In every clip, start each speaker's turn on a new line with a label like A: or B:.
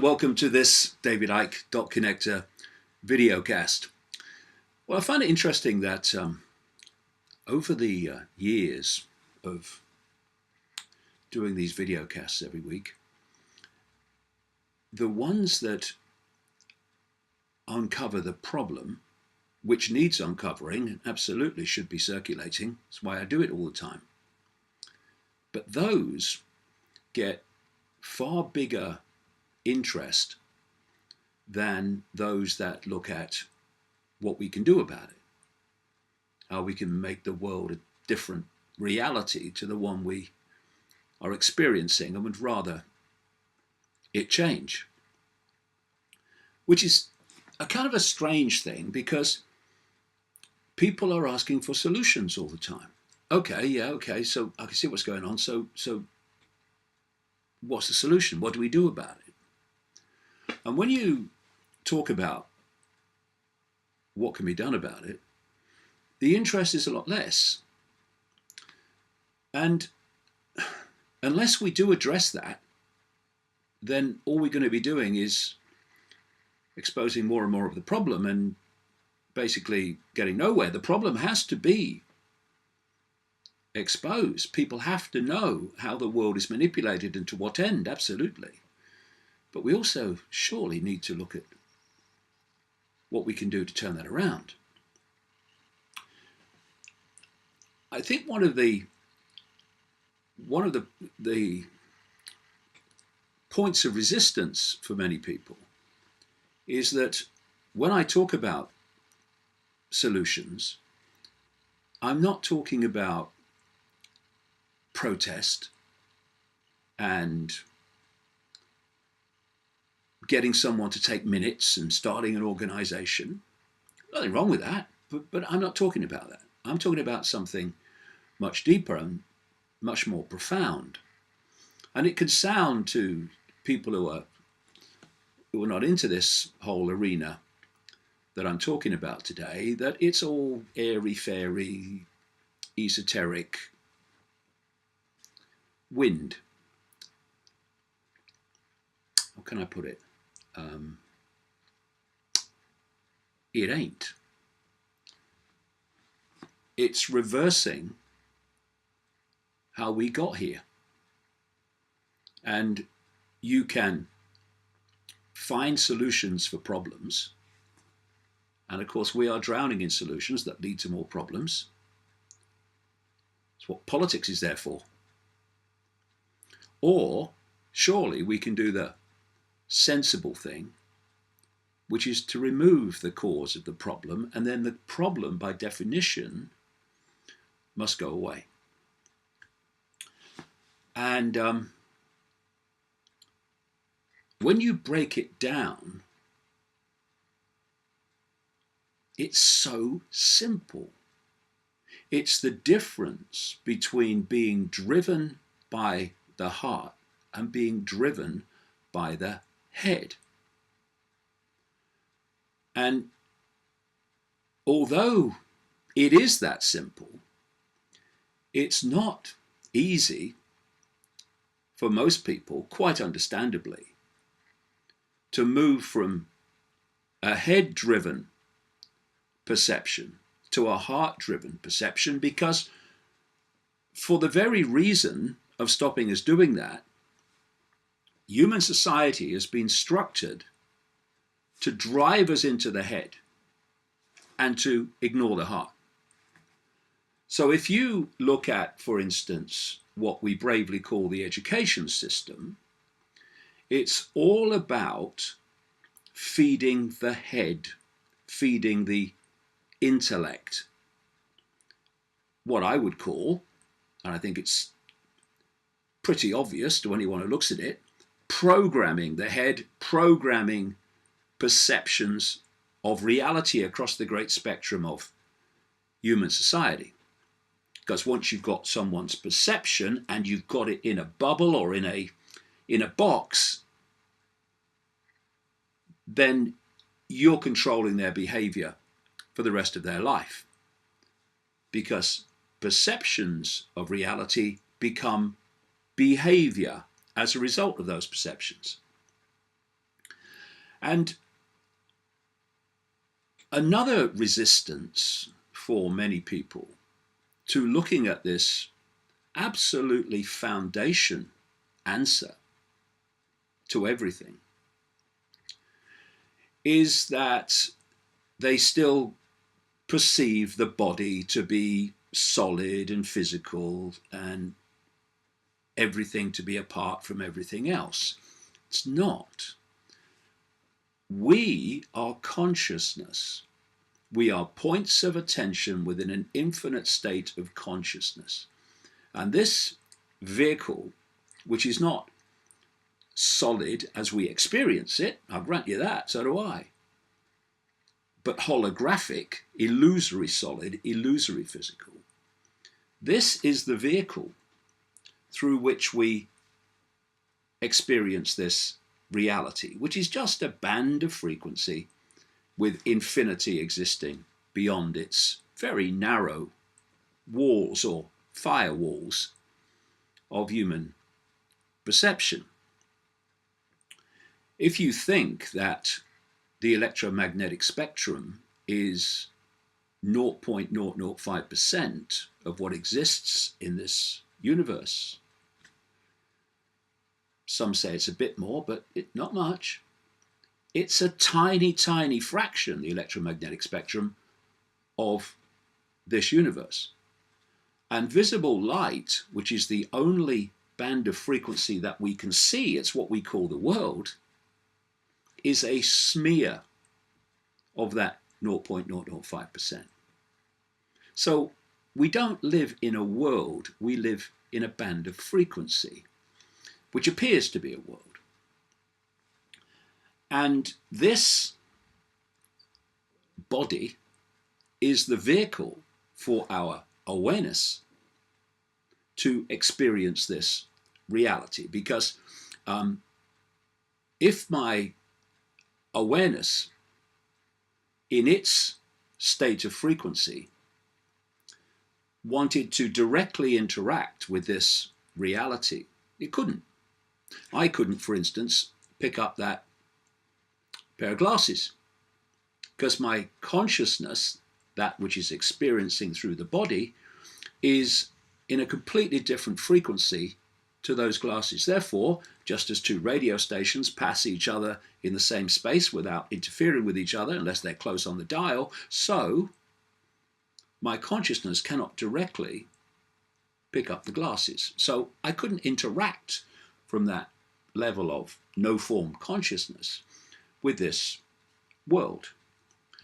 A: and welcome to this David Icke Connector videocast. Well, I find it interesting that over the years of doing these videocasts every week, the ones that uncover the problem, which needs uncovering, absolutely should be circulating. That's why I do it all the time. But those get far bigger interest than those that look at what we can do about it, how we can make the world a different reality to the one we are experiencing and would rather it change. Which is a kind of a strange thing, because people are asking for solutions all the time. Okay, so I can see what's going on. So what's the solution? What do we do about it? And when you talk about what can be done about it, the interest is a lot less. And unless we do address that, then all we're going to be doing is exposing more and more of the problem and basically getting nowhere. The problem has to be exposed. People have to know how the world is manipulated and to what end, absolutely. But we also surely need to look at what we can do to turn that around. I think one of the points of resistance for many people is that when I talk about solutions, I'm not talking about protest and getting someone to take minutes and starting an organization. Nothing wrong with that, but I'm not talking about that. I'm talking about something much deeper and much more profound. And it can sound to people who are not into this whole arena that I'm talking about today that it's all airy-fairy, esoteric wind. How can I put it? It ain't. It's reversing how we got here. And you can find solutions for problems. And of course, we are drowning in solutions that lead to more problems. That's what politics is there for. Or surely we can do the sensible thing, which is to remove the cause of the problem, and then the problem, by definition, must go away. And when you break it down, it's so simple. It's the difference between being driven by the heart and being driven by the head. And although it is that simple, it's not easy for most people, quite understandably, to move from a head-driven perception to a heart-driven perception, because for the very reason of stopping us doing that, human society has been structured to drive us into the head and to ignore the heart. So if you look at, for instance, what we bravely call the education system, it's all about feeding the head, feeding the intellect. What I would call, and I think it's pretty obvious to anyone who looks at it, programming the head, programming perceptions of reality across the great spectrum of human society. Because once you've got someone's perception and you've got it in a bubble or in a box, then you're controlling their behavior for the rest of their life. Because perceptions of reality become behavior as a result of those perceptions. And another resistance for many people to looking at this absolutely foundation answer to everything is that they still perceive the body to be solid and physical and everything to be apart from everything else. It's not. We are consciousness. We are points of attention within an infinite state of consciousness. And this vehicle, which is not solid as we experience it, I'll grant you that, so do I, but holographic, illusory solid, illusory physical. This is the vehicle through which we experience this reality, which is just a band of frequency with infinity existing beyond its very narrow walls or firewalls of human perception. If you think that the electromagnetic spectrum is 0.005% of what exists in this universe, some say it's a bit more, but not much. It's a tiny, tiny fraction, the electromagnetic spectrum, of this universe. And visible light, which is the only band of frequency that we can see, it's what we call the world, is a smear of that 0.005%. So we don't live in a world, we live in a band of frequency, which appears to be a world. And this body is the vehicle for our awareness to experience this reality. Because if my awareness in its state of frequency wanted to directly interact with this reality, it couldn't. I couldn't, for instance, pick up that pair of glasses because my consciousness, that which is experiencing through the body, is in a completely different frequency to those glasses. Therefore, just as two radio stations pass each other in the same space without interfering with each other unless they're close on the dial, so my consciousness cannot directly pick up the glasses. So I couldn't interact from that level of no-form consciousness with this world.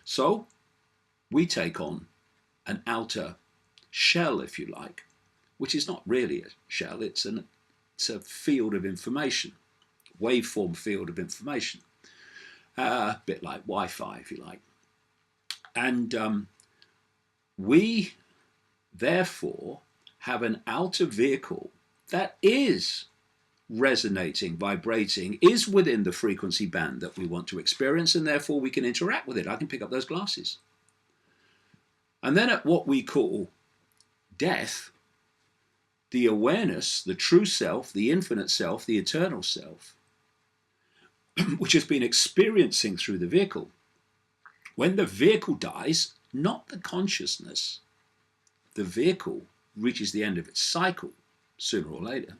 A: So we take on an outer shell, if you like, which is not really a shell, it's a field of information, waveform field of information, a bit like Wi-Fi, if you like. And we therefore have an outer vehicle that is resonating, vibrating, is within the frequency band that we want to experience, and therefore we can interact with it. I can pick up those glasses. And then at what we call death, the awareness, the true self, the infinite self, the eternal self, which has been experiencing through the vehicle, when the vehicle dies, not the consciousness, the vehicle reaches the end of its cycle sooner or later.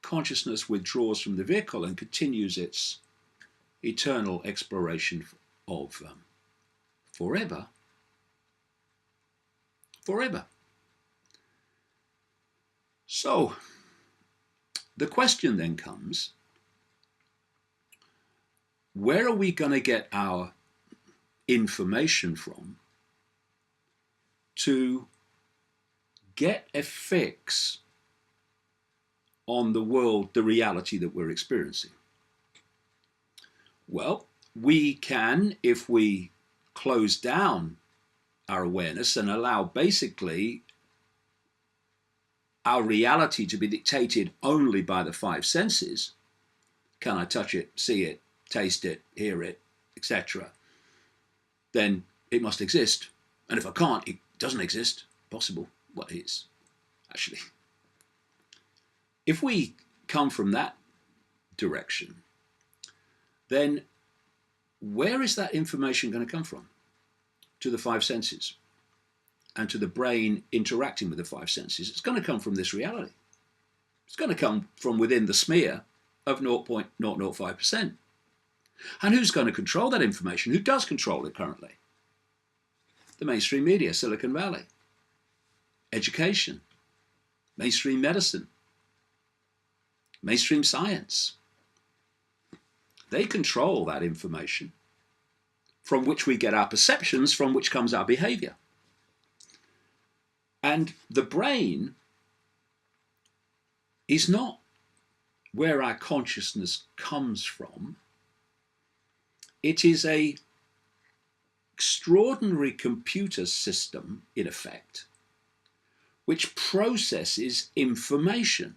A: Consciousness withdraws from the vehicle and continues its eternal exploration of forever. Forever. So, the question then comes, where are we going to get our information from to get a fix on the world, the reality that we're experiencing? Well, we can, if we close down our awareness and allow basically our reality to be dictated only by the five senses. Can I touch it, see it, taste it, hear it, etc.? Then it must exist. And if I can't, it doesn't exist. Possible. Well, it is, actually. If we come from that direction, then where is that information going to come from to the five senses and to the brain interacting with the five senses? It's going to come from this reality. It's going to come from within the smear of 0.005%. And who's going to control that information? Who does control it currently? The mainstream media, Silicon Valley, education, mainstream medicine, mainstream science. They control that information from which we get our perceptions, from which comes our behavior. And the brain is not where our consciousness comes from. It is an extraordinary computer system, in effect, which processes information.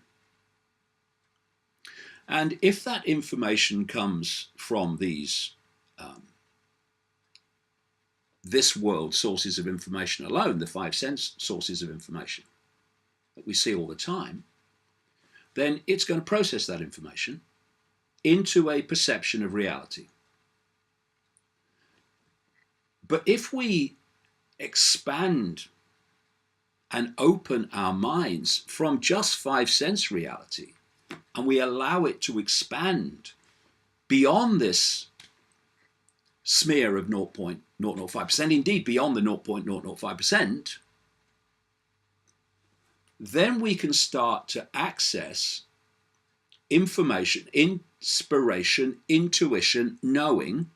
A: And if that information comes from these this world sources of information alone, the five sense sources of information that we see all the time, then it's going to process that information into a perception of reality. But if we expand and open our minds from just five sense reality, and we allow it to expand beyond this smear of 0.005%, indeed beyond the 0.005%, then we can start to access information, inspiration, intuition, knowing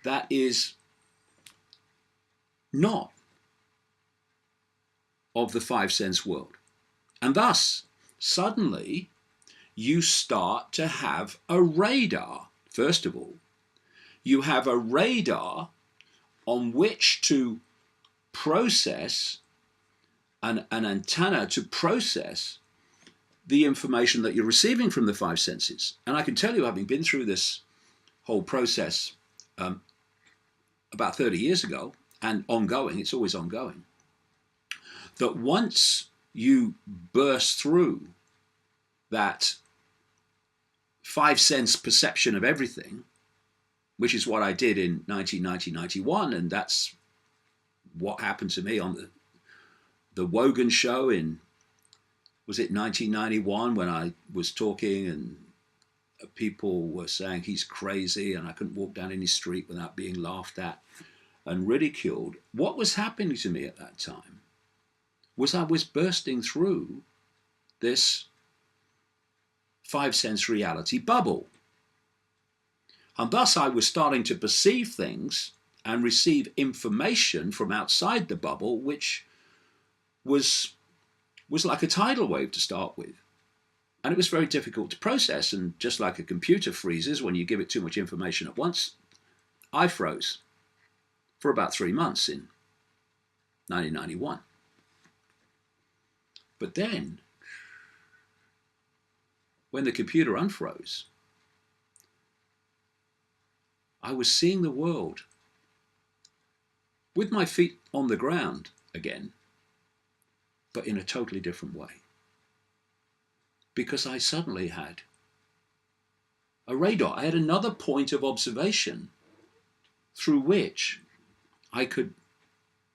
A: that is not of the five sense world. And thus, suddenly, you start to have a radar. First of all, you have a radar on which to process, an antenna to process the information that you're receiving from the five senses. And I can tell you, having been through this whole process about 30 years ago, and ongoing, it's always ongoing, that once you burst through that five sense perception of everything, which is what I did in 1991, and that's what happened to me on the Wogan show in, was it 1991, when I was talking and people were saying he's crazy and I couldn't walk down any street without being laughed at and ridiculed. What was happening to me at that time was I was bursting through this five sense reality bubble. And thus I was starting to perceive things and receive information from outside the bubble, which was like a tidal wave to start with. And it was very difficult to process. And just like a computer freezes when you give it too much information at once, I froze for about 3 months in 1991. But then, when the computer unfroze, I was seeing the world with my feet on the ground again, but in a totally different way. Because I suddenly had a radar. I had another point of observation through which I could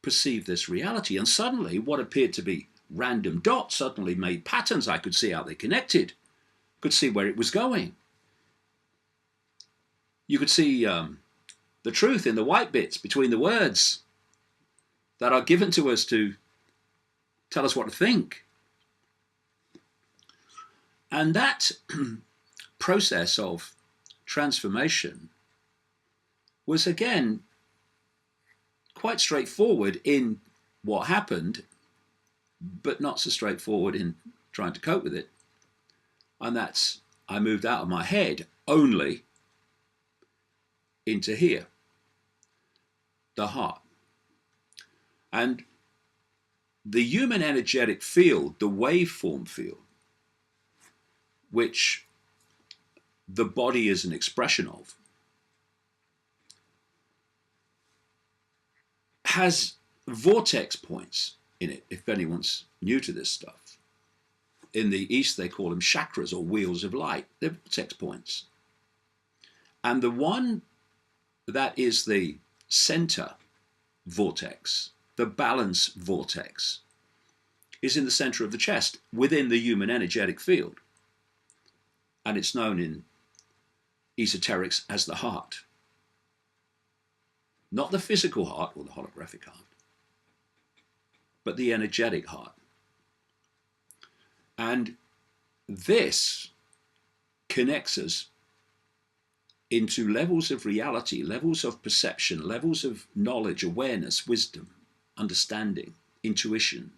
A: perceive this reality. And suddenly, what appeared to be random dots suddenly made patterns. I could see how they connected, could see where it was going. You could see the truth in the white bits between the words that are given to us to tell us what to think. And that process of transformation was, again, quite straightforward in what happened, but not so straightforward in trying to cope with it. And that's, I moved out of my head only into here, the heart. And the human energetic field, the waveform field, which the body is an expression of, has vortex points in it, if anyone's new to this stuff. In the East, they call them chakras or wheels of light. They're vortex points. And the one that is the center vortex, the balance vortex, is in the center of the chest within the human energetic field. And it's known in esoterics as the heart. Not the physical heart or the holographic heart, but the energetic heart. And this connects us into levels of reality, levels of perception, levels of knowledge, awareness, wisdom, understanding, intuition,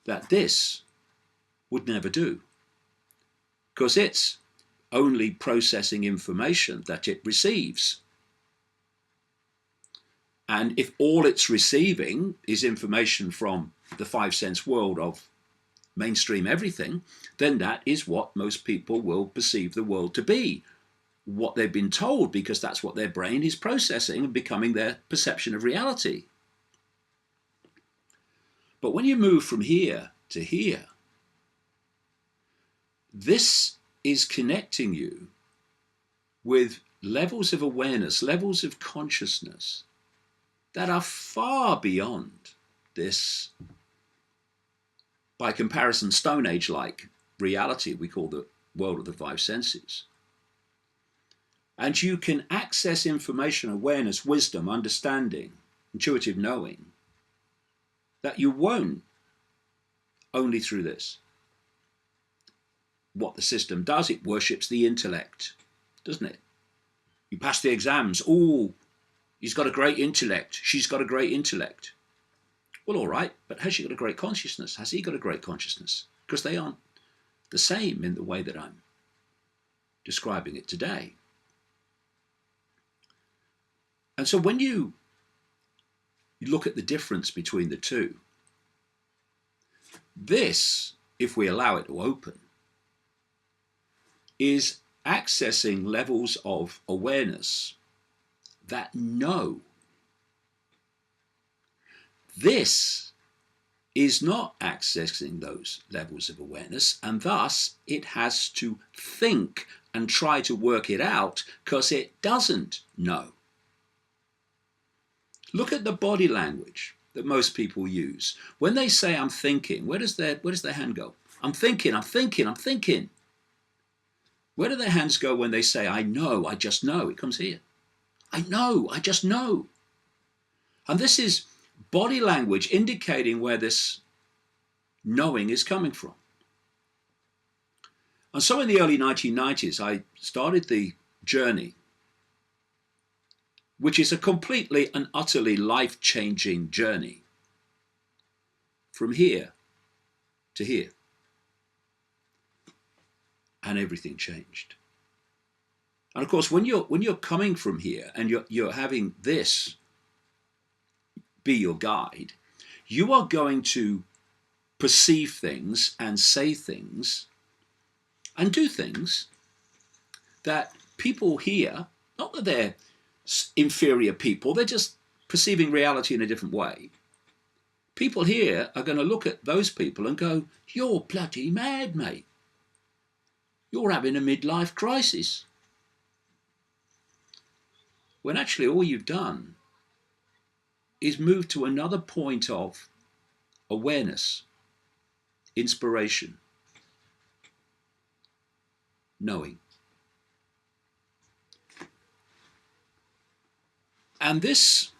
A: that this would never do. Because it's only processing information that it receives. And if all it's receiving is information from the five sense world of mainstream everything, then that is what most people will perceive the world to be. What they've been told, because that's what their brain is processing and becoming their perception of reality. But when you move from here to here, this is connecting you with levels of awareness, levels of consciousness that are far beyond this, by comparison, Stone Age-like reality we call the world of the five senses. And you can access information, awareness, wisdom, understanding, intuitive knowing that you won't only through this. What the system does, it worships the intellect, doesn't it? You pass the exams, oh, he's got a great intellect, she's got a great intellect. Well, all right, but has she got a great consciousness? Has he got a great consciousness? Because they aren't the same in the way that I'm describing it today. And so when you look at the difference between the two, this, if we allow it to open, is accessing levels of awareness that know. This is not accessing those levels of awareness, and thus it has to think and try to work it out because it doesn't know. Look at the body language that most people use. When they say, I'm thinking, where does their hand go? I'm thinking, I'm thinking, I'm thinking. Where do their hands go when they say, I know, I just know? It comes here. I know, I just know. And this is body language indicating where this knowing is coming from. And so in the early 1990s, I started the journey, which is a completely and utterly life-changing journey, from here to here. And everything changed. And of course, when you're coming from here and you're having this be your guide, you are going to perceive things and say things and do things that people here, not that they're inferior people, they're just perceiving reality in a different way. People here are going to look at those people and go, you're bloody mad, mate. You're having a midlife crisis. When actually all you've done is move to another point of awareness, inspiration, knowing. And this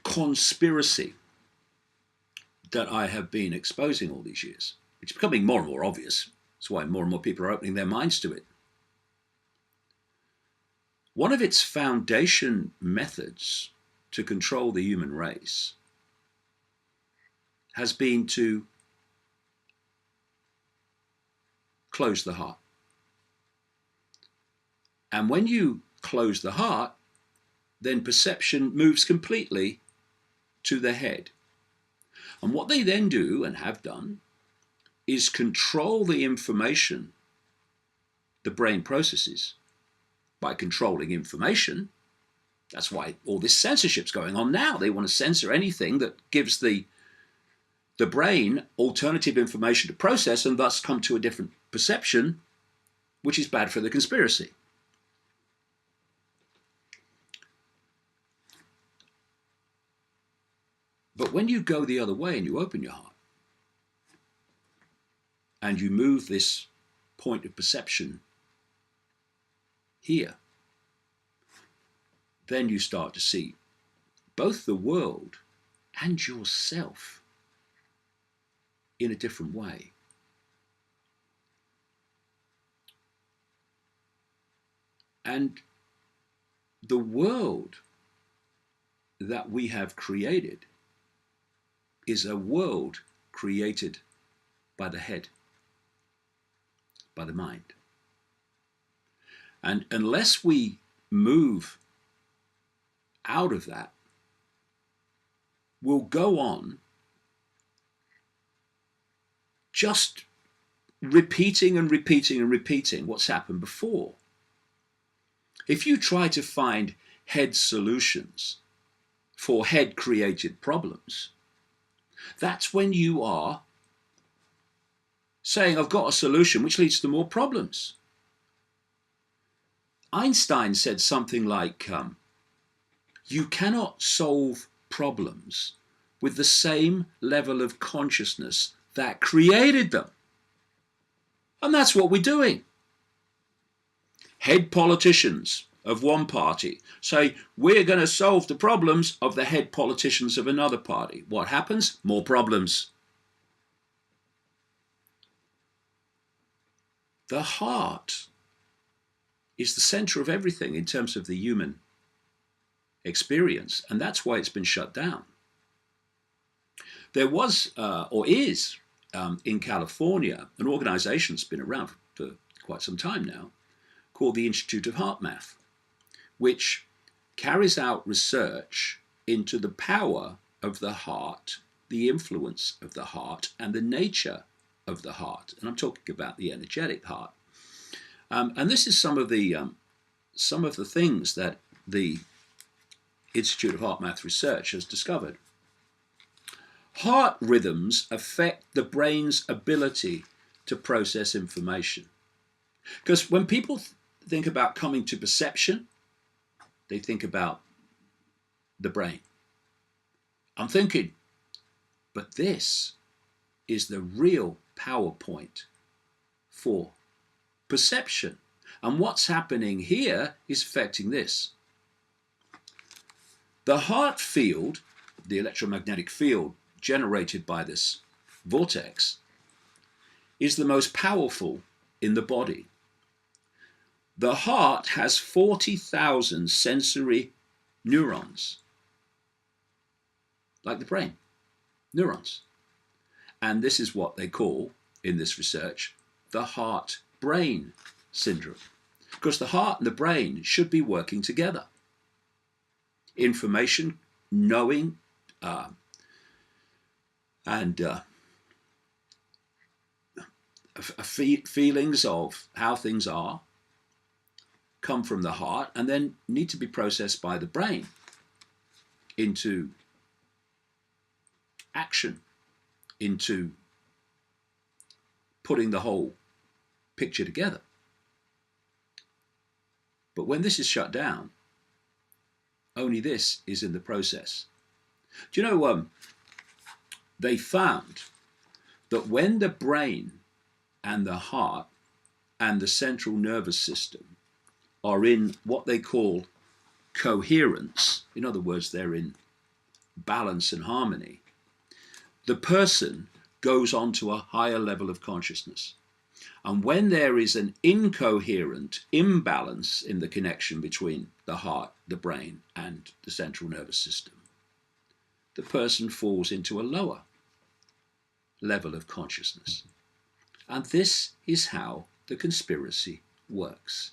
A: conspiracy that I have been exposing all these years, which is becoming more and more obvious, that's why more and more people are opening their minds to it. One of its foundation methods to control the human race has been to close the heart. And when you close the heart, then perception moves completely to the head. And what they then do, and have done, is control the information the brain processes. By controlling information, that's why all this censorship's going on now. They want to censor anything that gives the brain alternative information to process and thus come to a different perception, which is bad for the conspiracy. But when you go the other way and you open your heart and you move this point of perception here, then you start to see both the world and yourself in a different way. And the world that we have created is a world created by the head, by the mind. And unless we move out of that, we'll go on just repeating and repeating and repeating what's happened before. If you try to find head solutions for head created problems, that's when you are saying, I've got a solution, which leads to more problems. Einstein said something like, you cannot solve problems with the same level of consciousness that created them. And that's what we're doing. Head politicians of one party say, we're going to solve the problems of the head politicians of another party. What happens? More problems. The heart is the center of everything in terms of the human experience, and that's why it's been shut down. There was, or is, in California, an organization that's been around for quite some time now, called the Institute of Heart Math, which carries out research into the power of the heart, the influence of the heart, and the nature of the heart. And I'm talking about the energetic heart. And this is some of the things that the Institute of Heart Math Research has discovered. Heart rhythms affect the brain's ability to process information. Because when people think about coming to perception, they think about the brain. I'm thinking, but this is the real PowerPoint for perception. And what's happening here is affecting this. The heart field, the electromagnetic field generated by this vortex, is the most powerful in the body. The heart has 40,000 sensory neurons, like the brain, neurons. And this is what they call, in this research, the heart-brain syndrome. Because the heart and the brain should be working together. Information, knowing, feelings of how things are come from the heart and then need to be processed by the brain into action, into putting the whole picture together. But when this is shut down, only this is in the process. Do you know, they found that when the brain and the heart and the central nervous system are in what they call coherence, in other words, they're in balance and harmony, the person goes on to a higher level of consciousness. And when there is an incoherent imbalance in the connection between the heart, the brain, and the central nervous system, the person falls into a lower level of consciousness. And this is how the conspiracy works.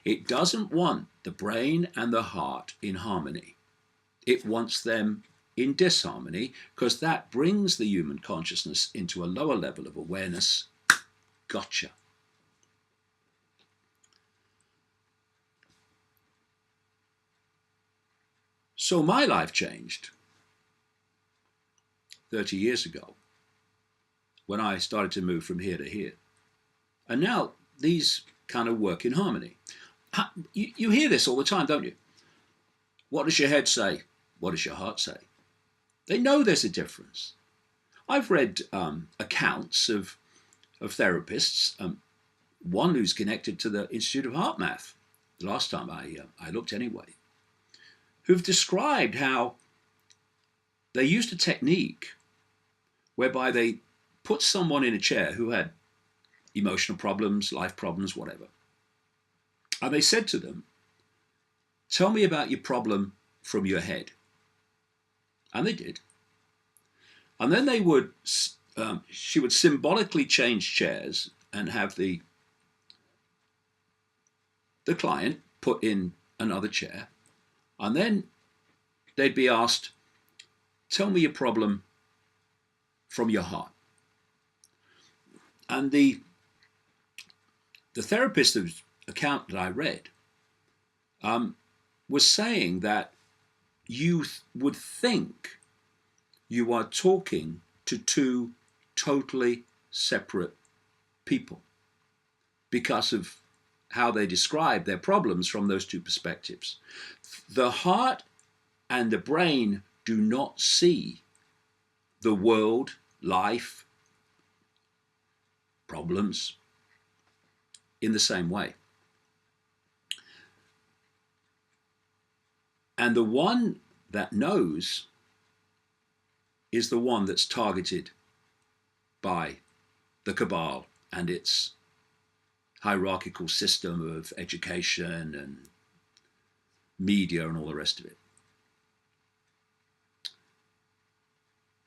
A: It doesn't want the brain and the heart in harmony. It wants them in disharmony, because that brings the human consciousness into a lower level of awareness. Gotcha. So my life changed 30 years ago when I started to move from here to here. And now these kind of work in harmony. You hear this all the time, don't you? What does your head say? What does your heart say? They know there's a difference. I've read accounts of therapists, one who's connected to the Institute of Heart Math, the last time I looked anyway, who've described how they used a technique whereby they put someone in a chair who had emotional problems, life problems, whatever. And they said to them, tell me about your problem from your head. And they did. And then she would symbolically change chairs and have the client put in another chair. And then they'd be asked, tell me your problem from your heart. And the therapist whose account that I read was saying that you would think you are talking to two totally separate people because of how they describe their problems from those two perspectives. The heart and the brain do not see the world, life, problems in the same way. And the one that knows is the one that's targeted by the cabal and its hierarchical system of education and media and all the rest of it.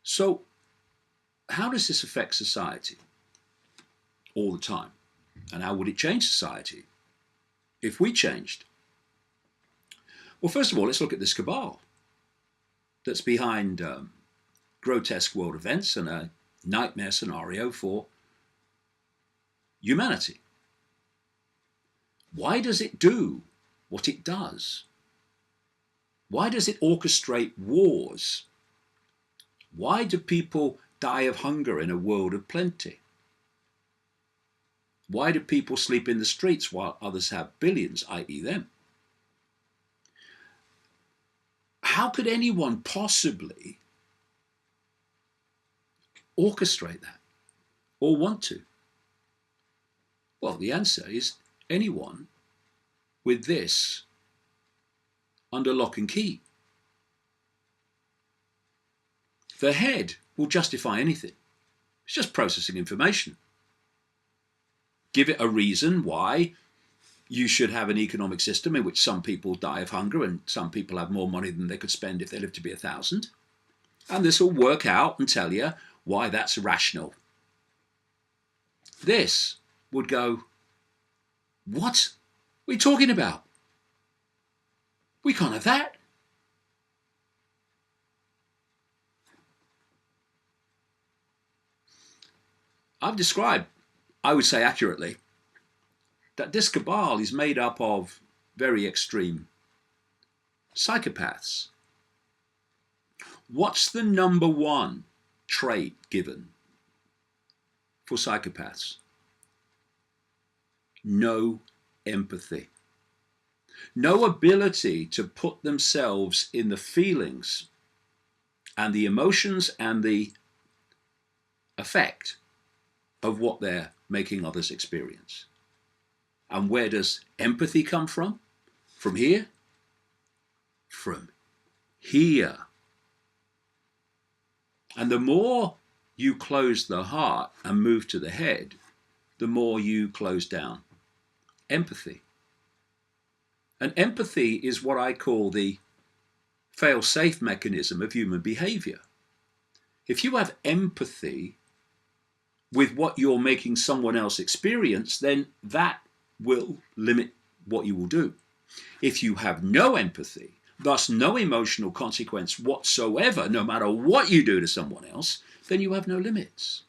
A: So, how does this affect society all the time? And how would it change society if we changed? Well, first of all, let's look at this cabal that's behind grotesque world events and a nightmare scenario for humanity. Why does it do what it does? Why does it orchestrate wars? Why do people die of hunger in a world of plenty? Why do people sleep in the streets while others have billions, i.e. them? How could anyone possibly orchestrate that or want to? Well, the answer is anyone with this under lock and key. The head will justify anything. It's just processing information. Give it a reason why you should have an economic system in which some people die of hunger and some people have more money than they could spend if they lived to be 1,000. And this will work out and tell you why that's rational. This would go, what are we talking about? We can't have that. I've described, I would say accurately, that this cabal is made up of very extreme psychopaths. What's the number one trait given for psychopaths? No empathy. No ability to put themselves in the feelings and the emotions and the effect of what they're making others experience. And where does empathy come from? From here? From here. And the more you close the heart and move to the head, the more you close down empathy. And empathy is what I call the fail-safe mechanism of human behavior. If you have empathy with what you're making someone else experience, then that will limit what you will do. If you have no empathy, thus no emotional consequence whatsoever, no matter what you do to someone else, then you have no limits.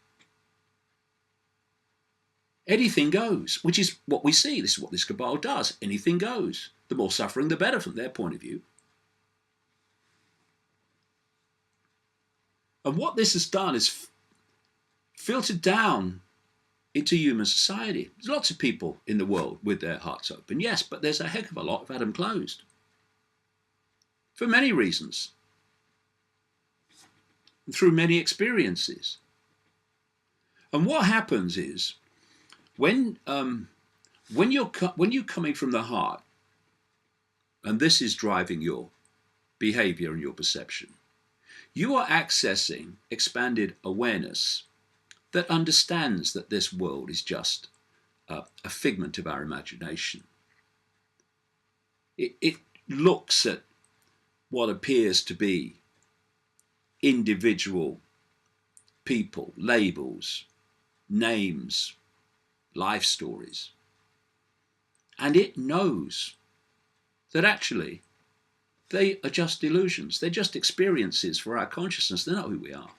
A: Anything goes, which is what we see. This is what this cabal does. Anything goes. The more suffering, the better from their point of view. And what this has done is filtered down into human society. There's lots of people in the world with their hearts open, yes, but there's a heck of a lot who've had them closed. For many reasons. through many experiences. And what happens is when you're coming from the heart, and this is driving your behavior and your perception, you are accessing expanded awareness that understands that this world is just a figment of our imagination. It looks at what appears to be individual people, labels, names, life stories, and it knows that actually they are just illusions. They're just experiences for our consciousness. They're not who we are.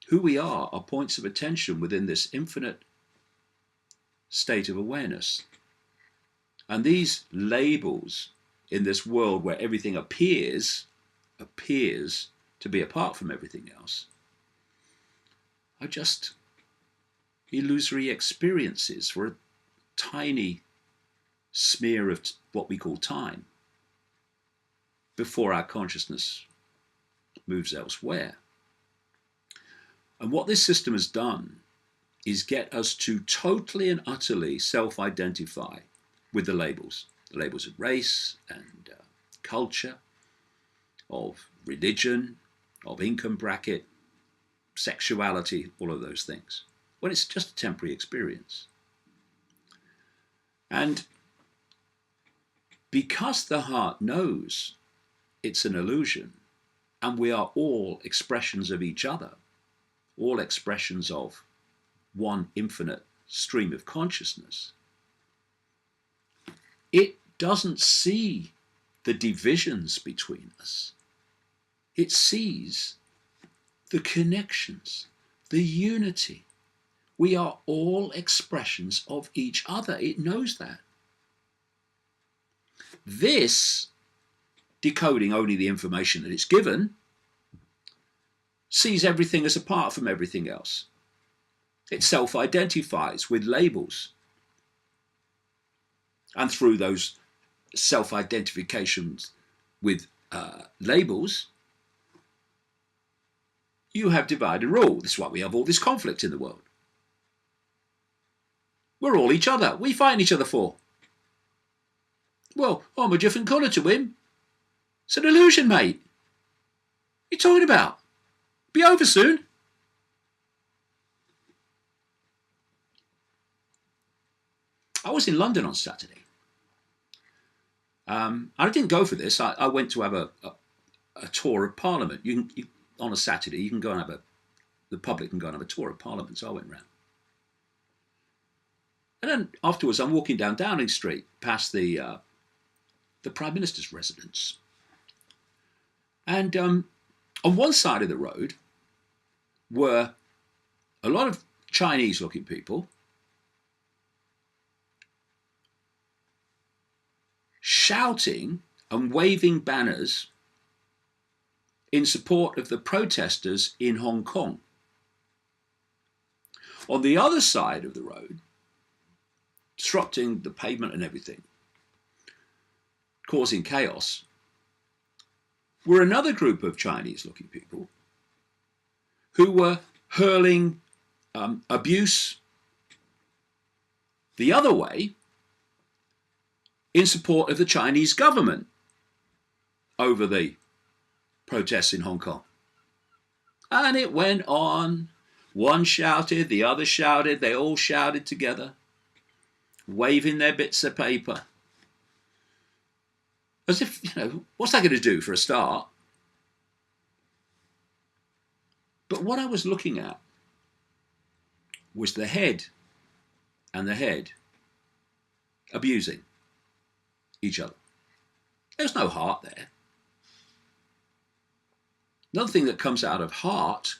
A: Who we are points of attention within this infinite state of awareness. And these labels in this world where everything appears to be apart from everything else are just illusory experiences for a tiny smear of what we call time before our consciousness moves elsewhere. And what this system has done is get us to totally and utterly self-identify with the labels of race and culture, of religion, of income bracket, sexuality, all of those things, when it's just a temporary experience. And because the heart knows it's an illusion, and we are all expressions of each other, all expressions of one infinite stream of consciousness, it doesn't see the divisions between us. It sees the connections, the unity. We are all expressions of each other. It knows that. This, decoding only the information that it's given, sees everything as apart from everything else. It self-identifies with labels. And through those self-identifications with labels, you have divide and rule. This is why we have all this conflict in the world. We're all each other. What are you fighting each other for? Well, I'm a different colour to him. It's an illusion, mate. What are you talking about? Be over soon. I was in London on Saturday. I didn't go for this. I went to have a tour of Parliament. On a Saturday, you can go and the public can go and have a tour of Parliament. So I went round. And then afterwards, I'm walking down Downing Street past the Prime Minister's residence. And on one side of the road were a lot of Chinese-looking people shouting and waving banners in support of the protesters in Hong Kong. On the other side of the road, disrupting the pavement and everything, causing chaos, were another group of Chinese-looking people who were hurling abuse the other way in support of the Chinese government over the protests in Hong Kong. And it went on. One shouted, the other shouted, they all shouted together, waving their bits of paper. As if, what's that going to do for a start? But what I was looking at was the head and the head abusing each other. There's no heart there. Another thing that comes out of heart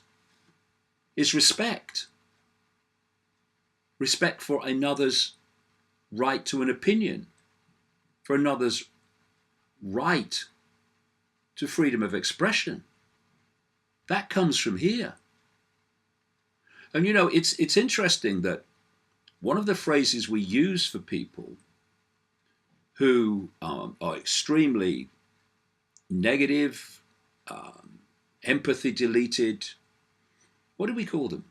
A: is respect. Respect for another's right to an opinion, for another's right to freedom of expression. That comes from here. And it's interesting that one of the phrases we use for people who are extremely negative, empathy deleted. What do we call them?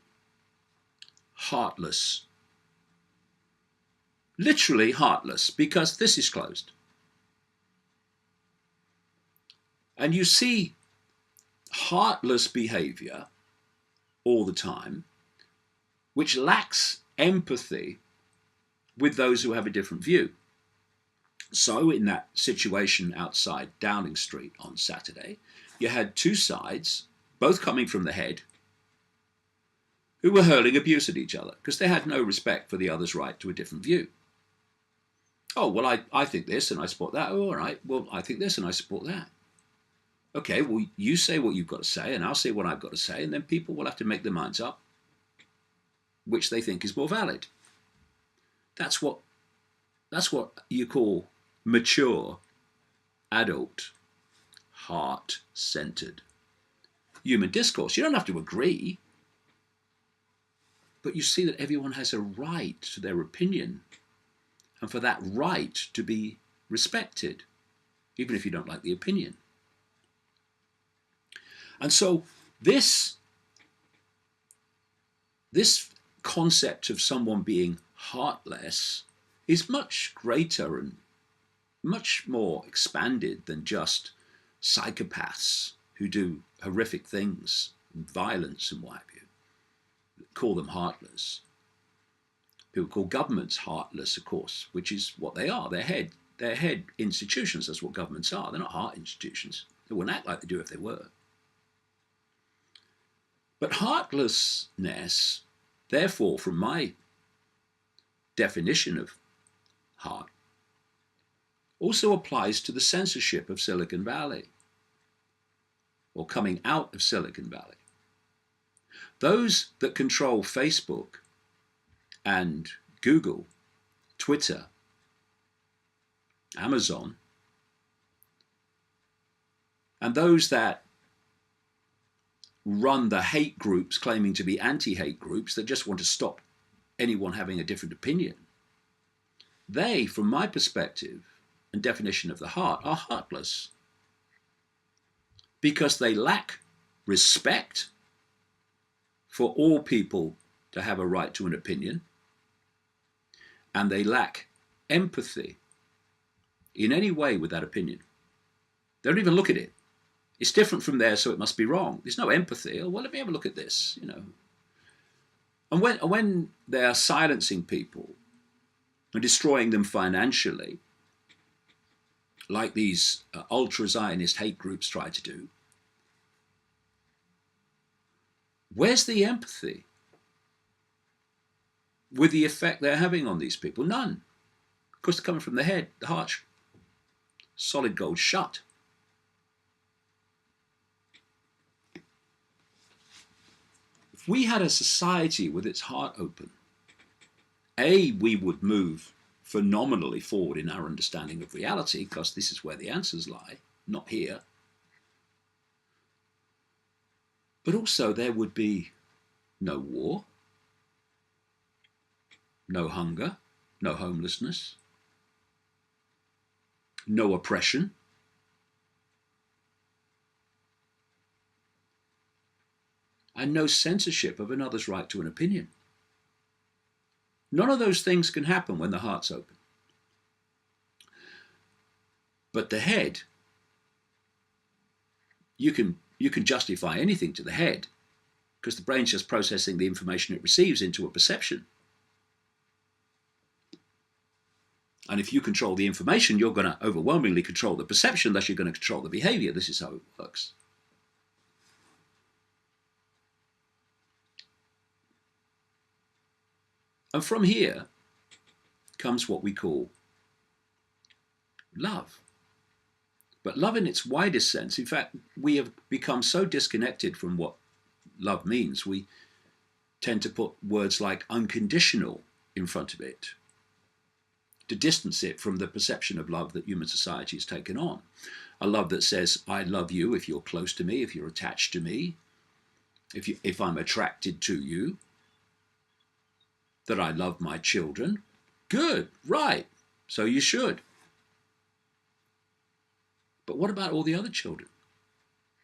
A: Heartless. Literally heartless, because this is closed. And you see heartless behavior all the time, which lacks empathy with those who have a different view. So in that situation outside Downing Street on Saturday, you had two sides, both coming from the head, who were hurling abuse at each other because they had no respect for the other's right to a different view. Oh, well, I think this and I support that. Oh, all right. Well, I think this and I support that. Okay, well, you say what you've got to say and I'll say what I've got to say, and then people will have to make their minds up which they think is more valid. That's what you call mature, adult, heart-centered human discourse. You don't have to agree, but you see that everyone has a right to their opinion and for that right to be respected, even if you don't like the opinion. And so this concept of someone being heartless is much greater and much more expanded than just psychopaths who do horrific things, violence and what have you. Call them heartless. People call governments heartless, of course, which is what they are. They're head institutions. That's what governments are. They're not heart institutions. They wouldn't act like they do if they were. But heartlessness, therefore, from my definition of heart, also applies to the censorship of Silicon Valley, or coming out of Silicon Valley. Those that control Facebook and Google, Twitter, Amazon, and those that run the hate groups claiming to be anti-hate groups that just want to stop anyone having a different opinion, they, from my perspective and definition of the heart, are heartless because they lack respect for all people to have a right to an opinion, and they lack empathy in any way with that opinion. They don't even look at it. It's different from theirs, so it must be wrong. There's no empathy. Oh, well, let me have a look at this, And when they are silencing people and destroying them financially, like these ultra-Zionist hate groups try to do, where's the empathy with the effect they're having on these people? None. Of course, they're coming from the head, the heart, solid gold shut. If we had a society with its heart open, we would move phenomenally forward in our understanding of reality, because this is where the answers lie, not here. But also there would be no war, no hunger, no homelessness, no oppression, and no censorship of another's right to an opinion. None of those things can happen when the heart's open. But the head, you can justify anything to the head, because the brain's just processing the information it receives into a perception. And if you control the information, you're going to overwhelmingly control the perception, thus you're going to control the behavior. This is how it works. And from here comes what we call love. But love in its widest sense, in fact, we have become so disconnected from what love means, we tend to put words like unconditional in front of it to distance it from the perception of love that human society has taken on. A love that says, I love you if you're close to me, if you're attached to me, if I'm attracted to you, that I love my children. Good, right, so you should. But what about all the other children?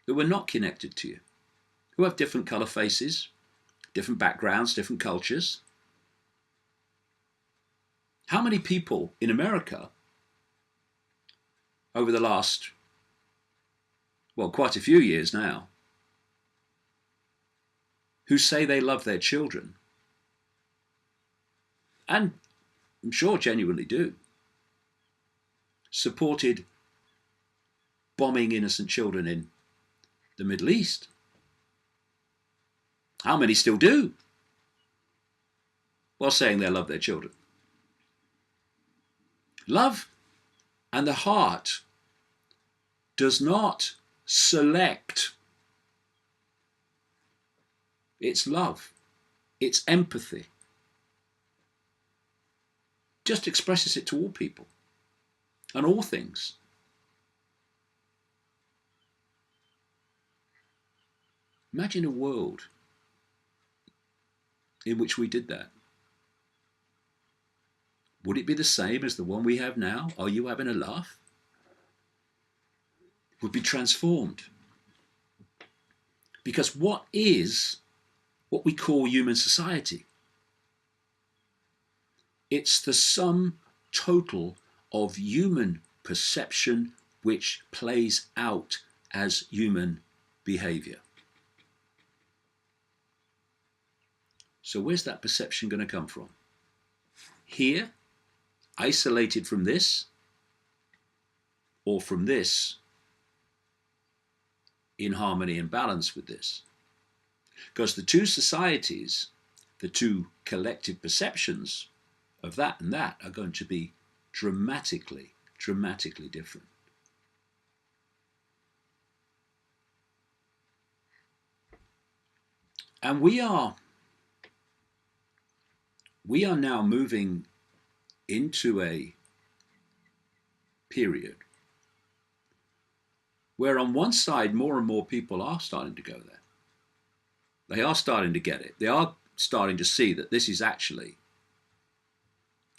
A: that were not connected to you, who have different colour faces, different backgrounds, different cultures. How many people in America over the last, well, quite a few years now, who say they love their children, and I'm sure genuinely do, supported bombing innocent children in the Middle East? How many still do, while saying they love their children? Love and the heart does not select. It's love. It's empathy. Just expresses it to all people and all things. Imagine a world in which we did that. Would it be the same as the one we have now? Are you having a laugh? It would be transformed. Because what is what we call human society? It's the sum total of human perception which plays out as human behavior. So where's that perception going to come from? Here, isolated from this, or from this, in harmony and balance with this? Because the two societies, the two collective perceptions of that and that are going to be dramatically, dramatically different. And we are now moving into a period where on one side more and more people are starting to go there. They are starting to get it. They are starting to see that this is actually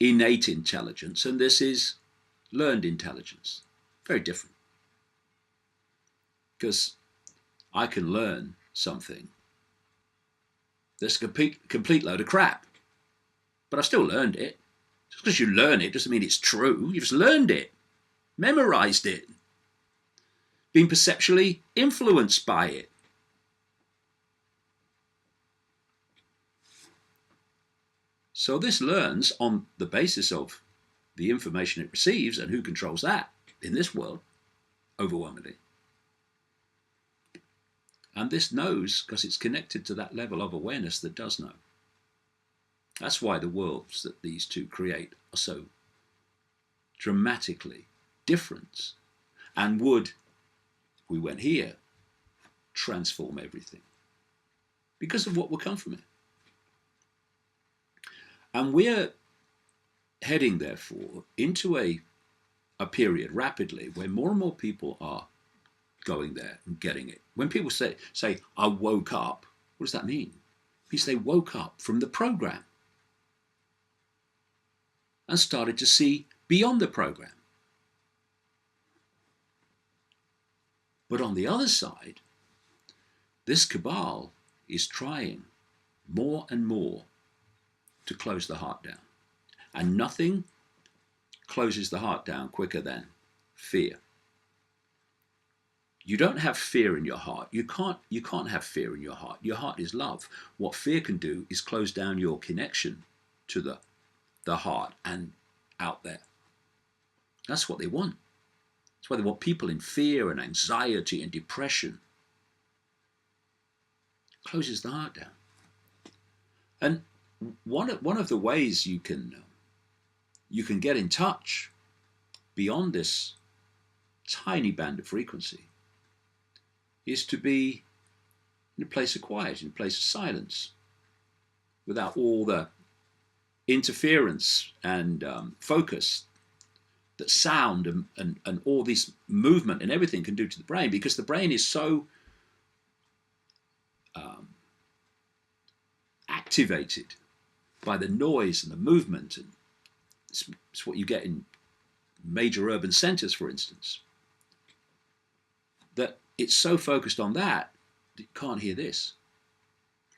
A: innate intelligence and this is learned intelligence. Very different. Because I can learn something that's a complete load of crap, but I still learned it. Just because you learn it doesn't mean it's true. You've just learned it, memorized it, been perceptually influenced by it. So this learns on the basis of the information it receives, and who controls that in this world, overwhelmingly. And this knows because it's connected to that level of awareness that does know. That's why the worlds that these two create are so dramatically different and would, if we went here, transform everything because of what will come from it. And we're heading, therefore, into a period rapidly where more and more people are going there and getting it. When people say, I woke up, what does that mean? It means they woke up from the program and started to see beyond the program. But on the other side, this cabal is trying more and more to close the heart down. And nothing closes the heart down quicker than fear. You don't have fear in your heart. You can't have fear in your heart. Your heart is love. What fear can do is close down your connection to the heart and out there. That's what they want. That's why they want people in fear and anxiety and depression. It closes the heart down. And one of the ways you can get in touch beyond this tiny band of frequency is to be in a place of quiet, in a place of silence, without all the interference and focus that sound and all this movement and everything can do to the brain, because the brain is so activated by the noise and the movement, and it's what you get in major urban centers, for instance, that it's so focused on that it can't hear this.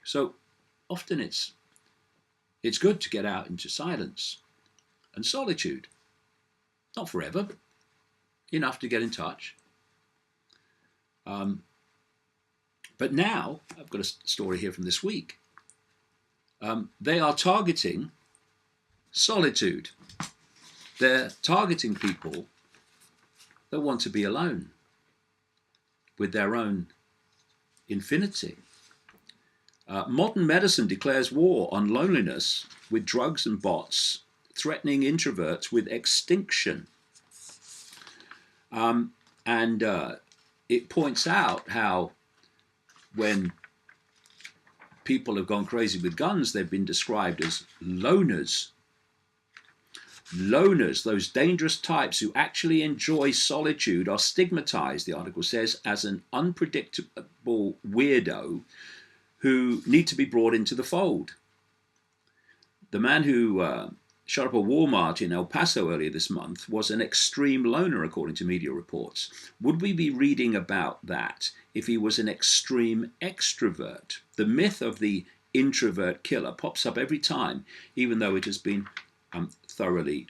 A: So often it's good to get out into silence and solitude. Not forever, but enough to get in touch. But now, I've got a story here from this week. They are targeting solitude. They're targeting people that want to be alone with their own infinity. Modern medicine declares war on loneliness with drugs and bots, threatening introverts with extinction. And it points out how when people have gone crazy with guns, they've been described as loners. Loners, those dangerous types who actually enjoy solitude, are stigmatized, the article says, as an unpredictable weirdo who need to be brought into the fold. The man who shot up a Walmart in El Paso earlier this month was an extreme loner, according to media reports. Would we be reading about that if he was an extreme extrovert? The myth of the introvert killer pops up every time, even though it has been thoroughly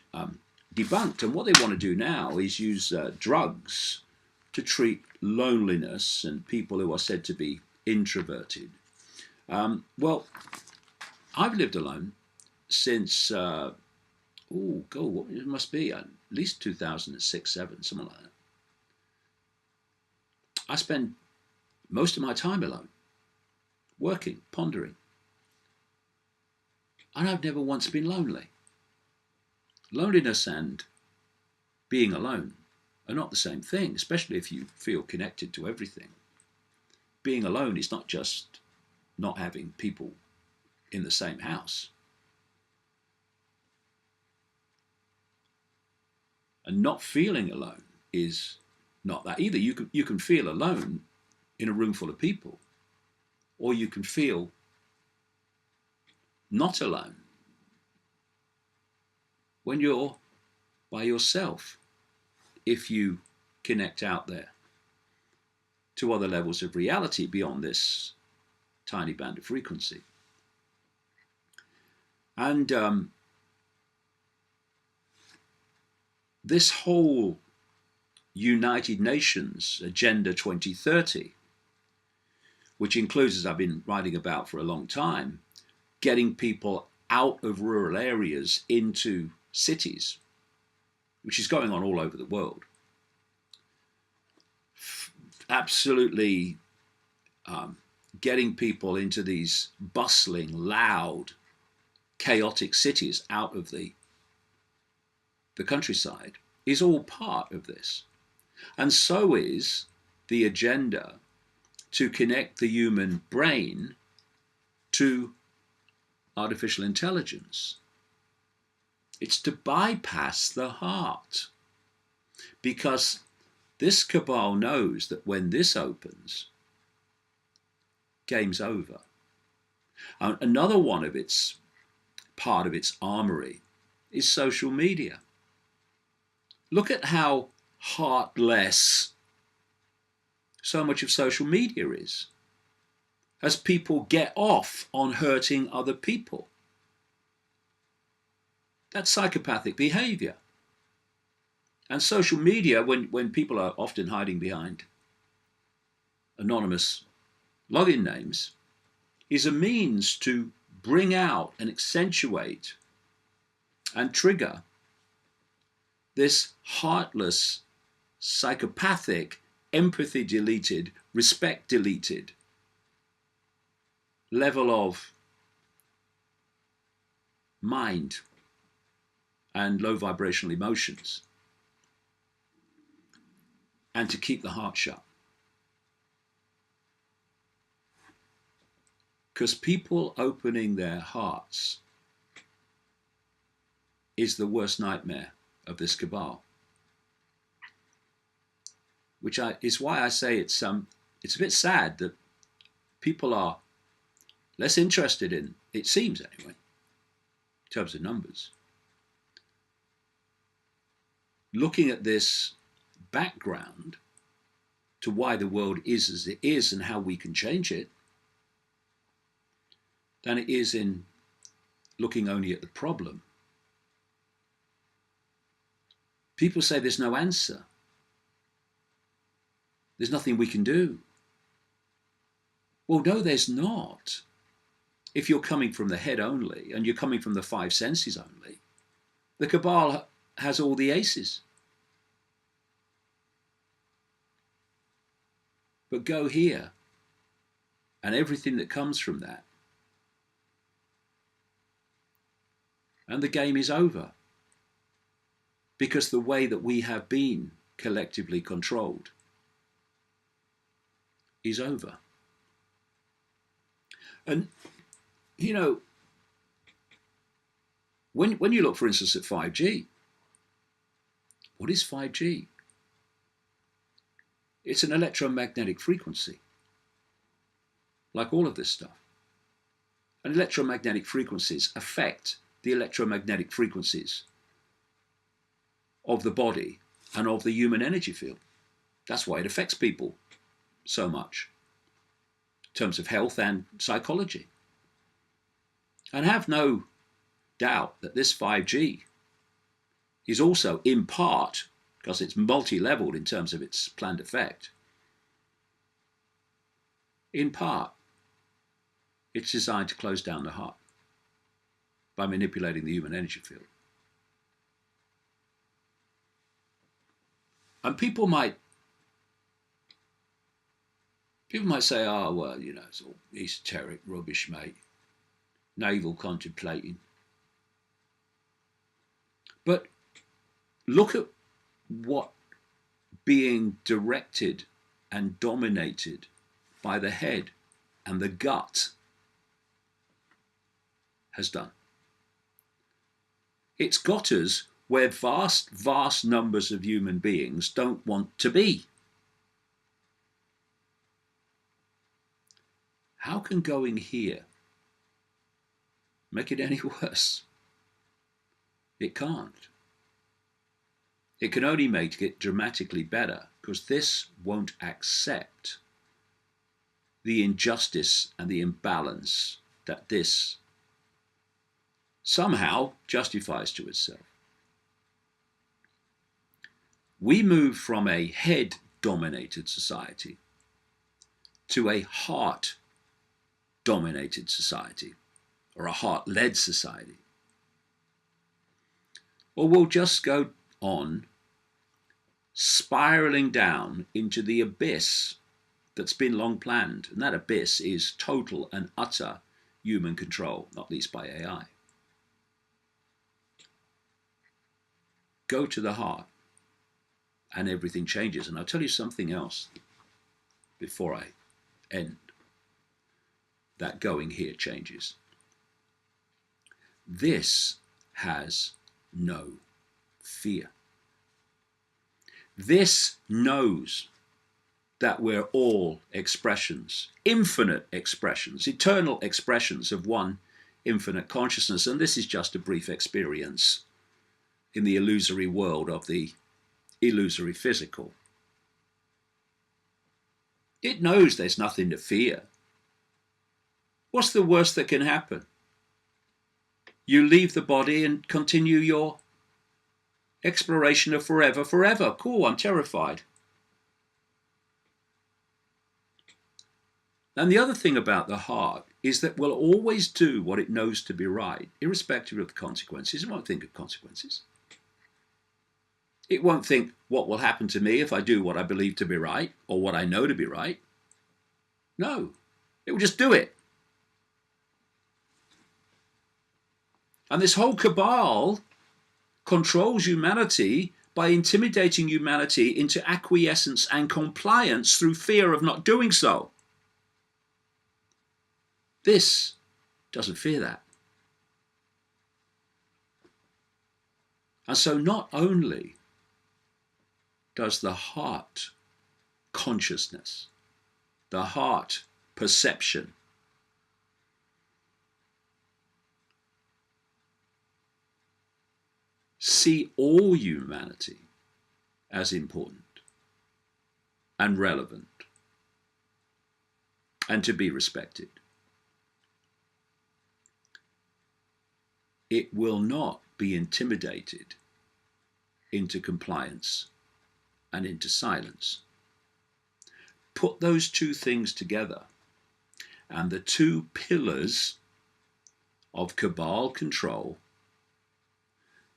A: debunked. And what they want to do now is use drugs to treat loneliness and people who are said to be introverted. Well, I've lived alone since, it must be at least 2006, 7, something like that. I spend most of my time alone, working, pondering. And I've never once been lonely. Loneliness and being alone are not the same thing, especially if you feel connected to everything. Being alone is not just not having people in the same house. And not feeling alone is not that either. You can feel alone in a room full of people, or you can feel not alone when you're by yourself, if you connect out there to other levels of reality beyond this tiny band of frequency. And this whole United Nations Agenda 2030, which includes, as I've been writing about for a long time, getting people out of rural areas into cities, which is going on all over the world. Absolutely getting people into these bustling, loud, chaotic cities out of the countryside is all part of this. And so is the agenda to connect the human brain to artificial intelligence. It's to bypass the heart, because this cabal knows that when this opens, game's over. Another one of its part of its armory is social media. Look at how heartless so much of social media is, as people get off on hurting other people. That's psychopathic behavior. And social media, when people are often hiding behind anonymous login names, is a means to bring out and accentuate and trigger this heartless, psychopathic, empathy deleted, respect deleted level of mind and low vibrational emotions, and to keep the heart shut. Because people opening their hearts is the worst nightmare of this cabal, is why I say it's a bit sad that people are less interested in, it seems anyway, in terms of numbers, looking at this background to why the world is as it is and how we can change it than it is in looking only at the problem. People say there's no answer. There's nothing we can do. Well, no, there's not. If you're coming from the head only, and you're coming from the five senses only, the cabal has all the aces. But go here, and everything that comes from that, and the game is over. Because the way that we have been collectively controlled is over. And, you know, when you look, for instance, at 5G, what is 5G? It's an electromagnetic frequency, like all of this stuff. And electromagnetic frequencies affect the electromagnetic frequencies of the body and of the human energy field. That's why it affects people so much in terms of health and psychology. And have no doubt that this 5G is also in part, because it's multi-leveled in terms of its planned effect, in part it's designed to close down the heart by manipulating the human energy field. And people might say, oh, well, you know, it's all esoteric rubbish, mate. Navel contemplating. But look at what being directed and dominated by the head and the gut has done. It's got us where vast, vast numbers of human beings don't want to be. How can going here make it any worse? It can't. It can only make it dramatically better, because this won't accept the injustice and the imbalance that this somehow justifies to itself. We move from a head-dominated society to a heart-dominated society, or a heart-led society. Or we'll just go on spiraling down into the abyss that's been long planned. And that abyss is total and utter human control, not least by AI. Go to the heart and everything changes. And I'll tell you something else before I end. That going here changes. This has no fear. This knows that we're all expressions, infinite expressions, eternal expressions of one infinite consciousness. And this is just a brief experience in the illusory world of the illusory physical. It knows there's nothing to fear. What's the worst that can happen? You leave the body and continue your exploration of forever. Cool, I'm terrified. And the other thing about the heart is that we'll always do what it knows to be right, irrespective of the consequences. It won't think of consequences. It won't think what will happen to me if I do what I believe to be right or what I know to be right. No, it will just do it. And this whole cabal controls humanity by intimidating humanity into acquiescence and compliance through fear of not doing so. This doesn't fear that. And so not only does the heart consciousness, the heart perception, see all humanity as important and relevant and to be respected. It will not be intimidated into compliance and into silence. Put those two things together, and the two pillars of cabal control,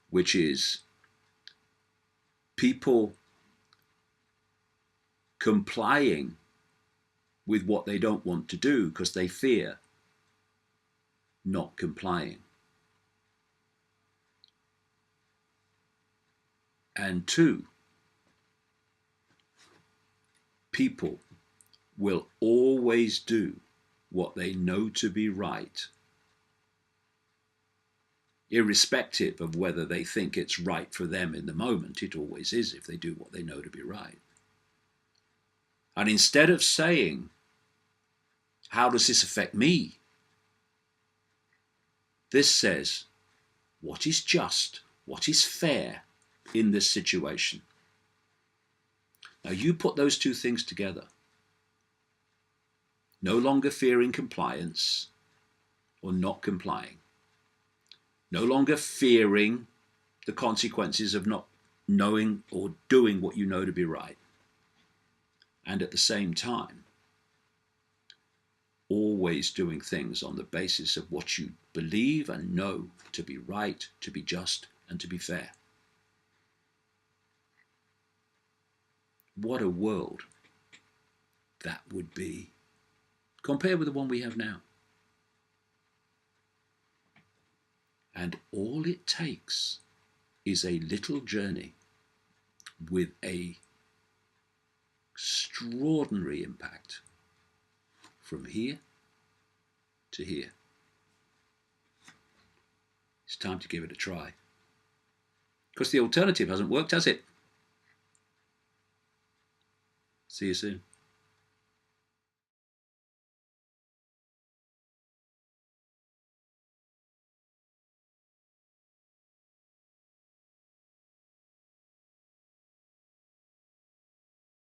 A: which is people complying with what they don't want to do because they fear not complying. And two, people will always do what they know to be right, irrespective of whether they think it's right for them in the moment. It always is if they do what they know to be right. And instead of saying, how does this affect me? This says, what is just, what is fair in this situation? Now you put those two things together. No longer fearing compliance or not complying. No longer fearing the consequences of not knowing or doing what you know to be right. And at the same time, always doing things on the basis of what you believe and know to be right, to be just, and to be fair. What a world that would be compared with the one we have now. And all it takes is a little journey with a extraordinary impact from here to here. It's time to give it a try. Because the alternative hasn't worked, has it? See you soon.